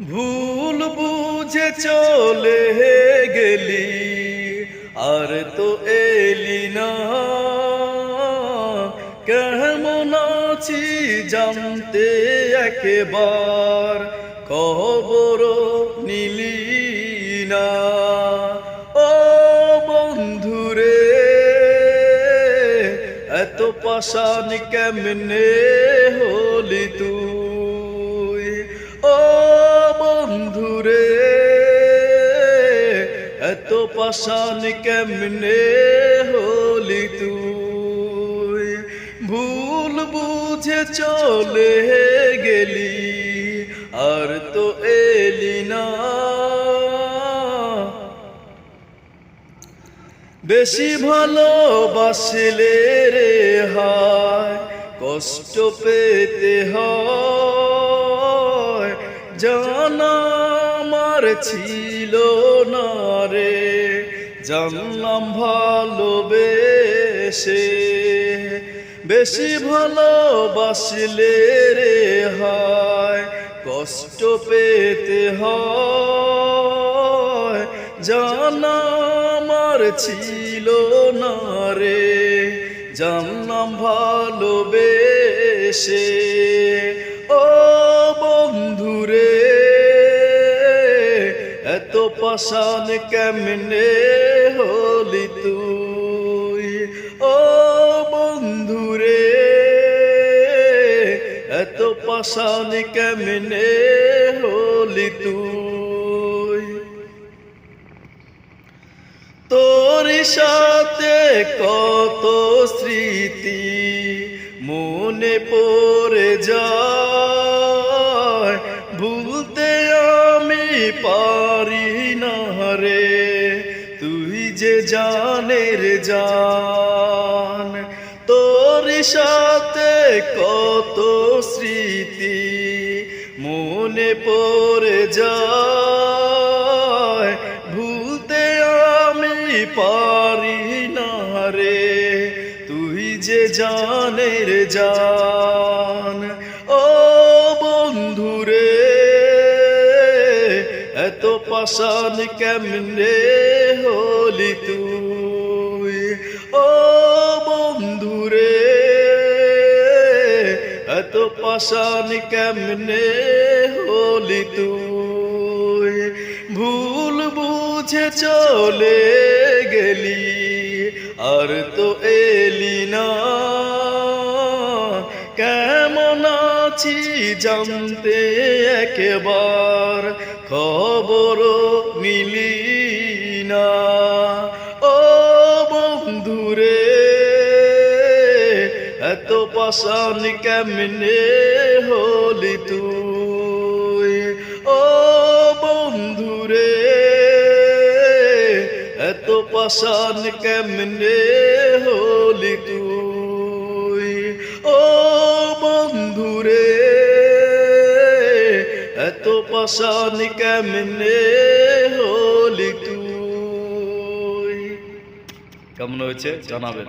ভুল বুঝে চলে গেলি আর তো এলি না, কেমন আছি জানতে একবার খবর নিলি না। ও বন্ধুরে, এত পাষাণ কেমনে হলি তুই? ও বন্ধুরে, এত পাষাণ কেমনে হলি তুই? ভুল বুঝে চলে গেলি আর তো এলি না। বেশি ভালোবাসলে রে হায় কষ্ট পেতে হয়, জানা আমার ছিল না রে, জানলাম ভালোবেসে। বেশি ভালোবাসলে রে হায় কষ্ট পেতে হয়, জানা আমার ছিল না রে, জানলাম ভালোবেসে। ও বন্ধুরে, এত পাষাণ কেমনে হলি তুই? ও বন্ধুরে, এত পাষাণ কেমনে হলি তুই? তোর সাথে কত স্মৃতি মনে পড়ে যায়, ভুলতে আমি পারি না রে, তুই যে জানের জান। তোর সাথে কত স্মৃতি মনে পড়ে যায়, ভুলতে আমি পারি না রে, তুই যে জানের জান। ও বন্ধুরে, এত পাষাণ কেমনে হলি তুই? ও বন্ধুরে, এত পাষাণ কেমনে হলি তুই? ভুল বুঝে চলে গেলি আর তো এলি না, কেমন আছি জানতে একবার খবর নিলি না। ও বন্ধুরে, এত পাষাণ কেমনে হলি তুই? ও বন্ধুরে, এত পাষাণ কেমনে হলি তুই? ও বন্ধুরে, এত পাষাণ কেমনে হলি তুই? কেমন হয়েছে জানাবেন।